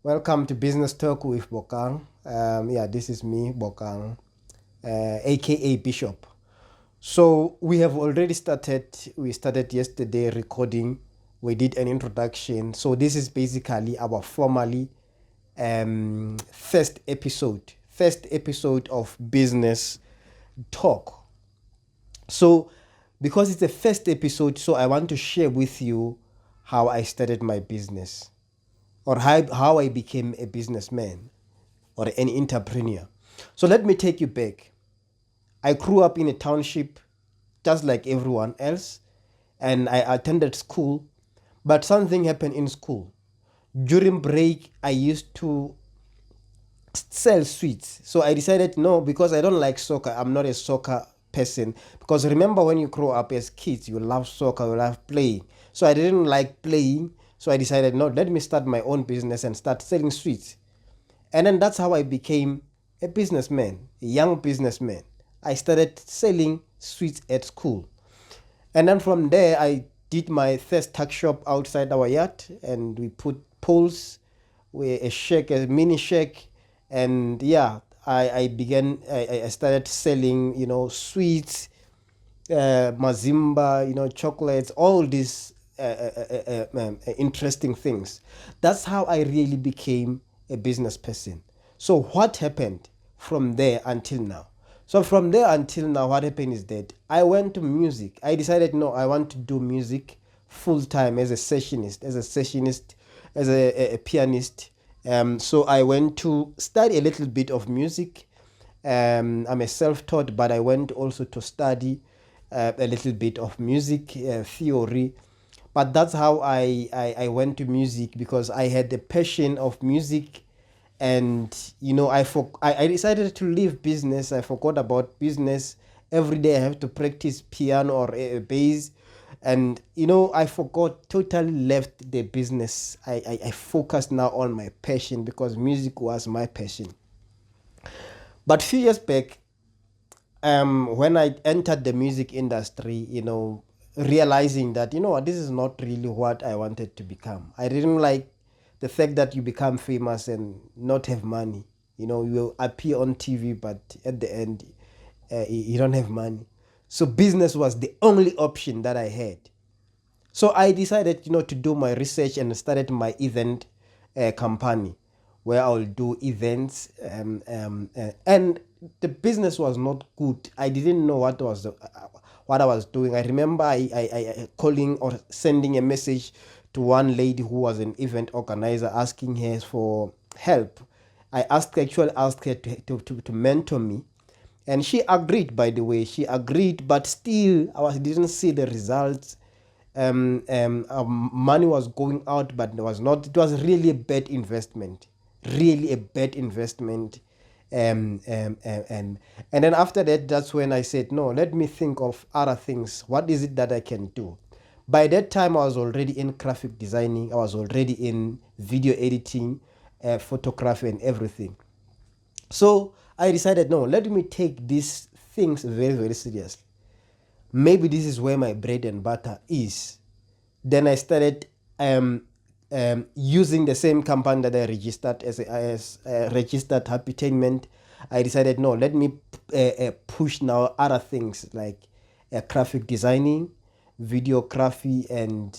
Welcome to Business Talk with Bokang. This is me, Bokang, aka Bishop. So we have already started. We started yesterday recording. We did an introduction. So this is basically our formally first episode of Business Talk. So because it's the first episode, so I want to share with you how I started my business or how I became a businessman or an entrepreneur. So let me take you back. I grew up in a township just like everyone else, and I attended school, but something happened in school. During break, I used to sell sweets. So I decided no, because I don't like soccer. I'm not a soccer person. Because remember, when you grow up as kids, you love soccer, you love playing. So I didn't like playing. So I decided no, let me start my own business and start selling sweets. And then that's how I became a businessman, a young businessman. I started selling sweets at school. And then from there, I did my first tuck shop outside our yard, and we put poles, a shack, a mini shack, and yeah, I started selling, sweets, mazimba, chocolates, all these interesting things. That's how I really became a business person. So what happened from there until now? So from there until now, what happened is that I went to music. I decided no, I want to do music full time as a sessionist, as a pianist. So I went to study a little bit of music. I'm a self-taught, but I went also to study a little bit of music theory. But that's how I went to music, because I had the passion of music. And I decided to leave business. I forgot about business. Every day I have to practice piano or a bass, and I forgot, totally left the business. I focused now on my passion, because music was my passion. But few years back, when I entered the music industry, realizing that this is not really what I wanted to become. I didn't like the fact that you become famous and not have money. You appear on TV, but at the end, you don't have money. So business was the only option that I had. So I decided, to do my research and started my event company, where I'll do events. And the business was not good. I didn't know what I was doing. I remember I calling or sending a message to one lady who was an event organizer, asking her for help. Actually asked her to mentor me, and she agreed. By the way, she agreed, but still didn't see the results. Money was going out, but it was really a bad investment, really a bad investment. And then after that, that's when I said no, let me think of other things. What is it that I can do? By that time, I was already in graphic designing, I was already in video editing, photography and everything. So I decided no, let me take these things very, very seriously. Maybe this is where my bread and butter is. Then I started using the same company that I registered as registered Hapitainment. I decided no, let me push now other things like graphic designing, videography, and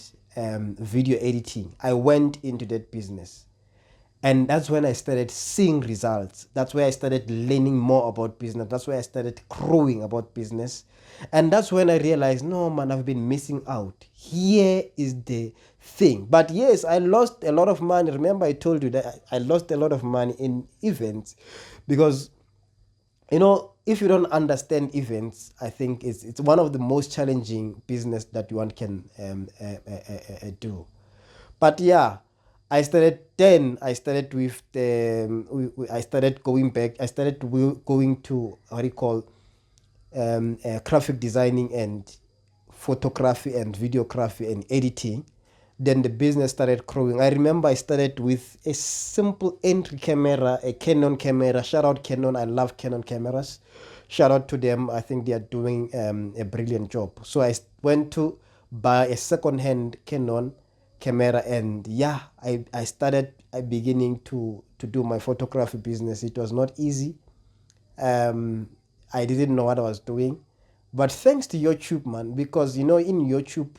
video editing. I went into that business. And that's when I started seeing results. That's where I started learning more about business. That's where I started growing about business. And that's when I realized, no, man, I've been missing out. Here is the thing. But yes, I lost a lot of money. Remember, I told you that I lost a lot of money in events, because if you don't understand events, I think it's one of the most challenging business that one can do. But yeah, I started with I started going back. I started going to what do you call graphic designing and photography and videography and editing. Then the business started growing. I remember I started with a simple entry camera, a Canon camera. Shout out Canon. I love Canon cameras. Shout out to them. I think they are doing a brilliant job. So I went to buy a second hand Canon camera, and yeah, I started beginning to do my photography business. It was not easy. I didn't know what I was doing, but thanks to YouTube, man, because in YouTube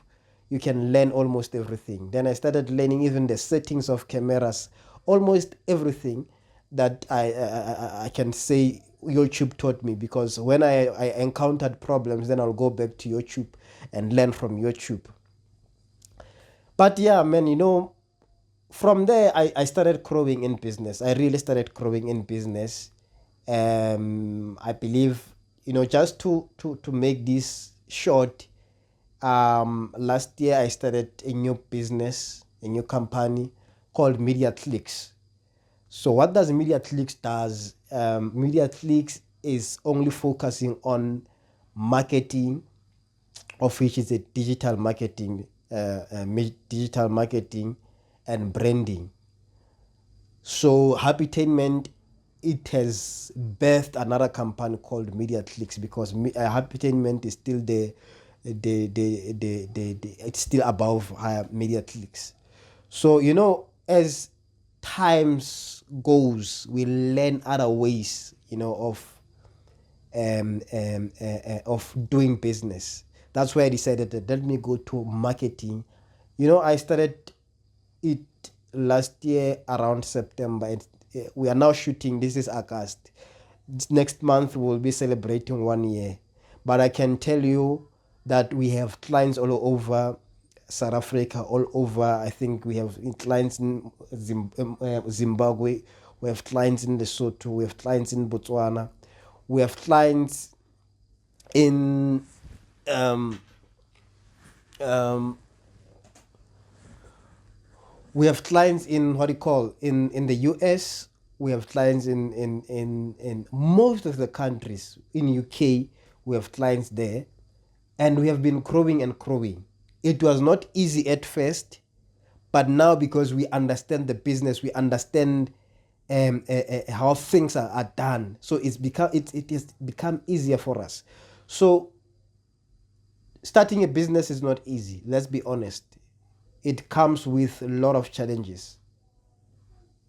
you can learn almost everything. Then I started learning even the settings of cameras, almost everything that I can say YouTube taught me, because when I encountered problems, then I'll go back to YouTube and learn from YouTube. But yeah, man, from there I started growing in business. I really started growing in business. I believe, just to make this short, last year I started a new business, a new company called Media Clicks. So what does Media Clicks does? Media Clicks is only focusing on marketing, of which is a digital marketing and branding. So Hapitainment, it has birthed another company called Media Clicks, because Hapitainment is still it's still above Media Clicks. So as times goes, we learn other ways, of doing business. That's why I decided that let me go to marketing. I started it last year around September, and we are now shooting. This is August. Next month we'll be celebrating 1 year. But I can tell you that we have clients all over South Africa, all over. I think we have clients in Zimbabwe. We have clients in Lesotho. We have clients in Botswana. We have clients in we have clients in what you call in the US. We have clients in most of the countries. In UK, we have clients there, and we have been growing and growing. It was not easy at first, but now, because we understand the business, we understand how things are done. So it has become easier for us. So starting a business is not easy. Let's be honest. It comes with a lot of challenges.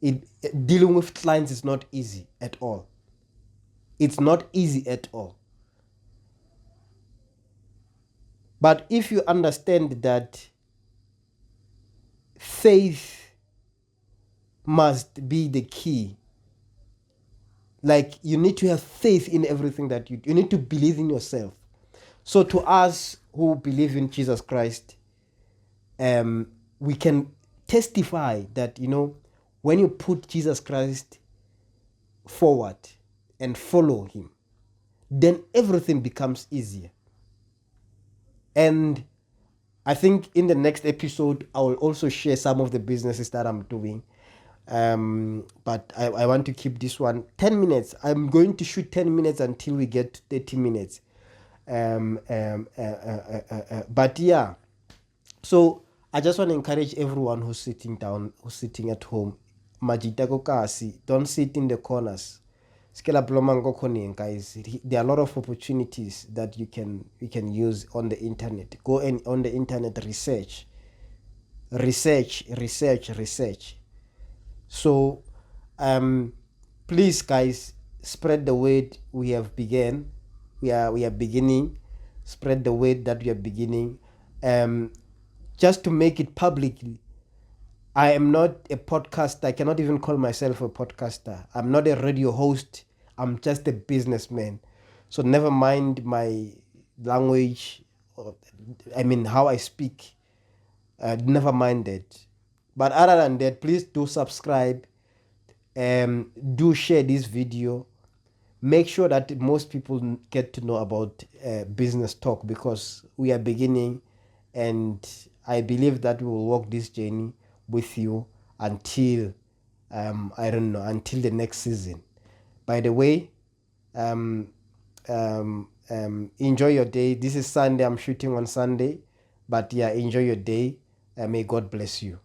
Dealing with clients is not easy at all. It's not easy at all. But if you understand that faith must be the key, like you need to have faith in everything that you need to believe in yourself. So to us who believe in Jesus Christ, we can testify that, when you put Jesus Christ forward and follow him, then everything becomes easier. And I think in the next episode, I will also share some of the businesses that I'm doing. But I want to keep this one 10 minutes. I'm going to shoot 10 minutes until we get to 30 minutes. But yeah, so I just want to encourage everyone who's sitting down, who's sitting at home. Majita kasi, don't sit in the corners. Guys, there are a lot of opportunities that you can use on the internet. Go on the internet, research. So please, guys, spread the word. We are beginning. Spread the word that we are beginning. Just to make it publicly, I am not a podcaster. I cannot even call myself a podcaster. I'm not a radio host. I'm just a businessman. So never mind my language, how I speak. Never mind that. But other than that, please do subscribe. Do share this video. Make sure that most people get to know about business talk, because we are beginning, and I believe that we will walk this journey with you until until the next season. By the way, enjoy your day. This is Sunday. I'm shooting on Sunday, but yeah, enjoy your day. May God bless you.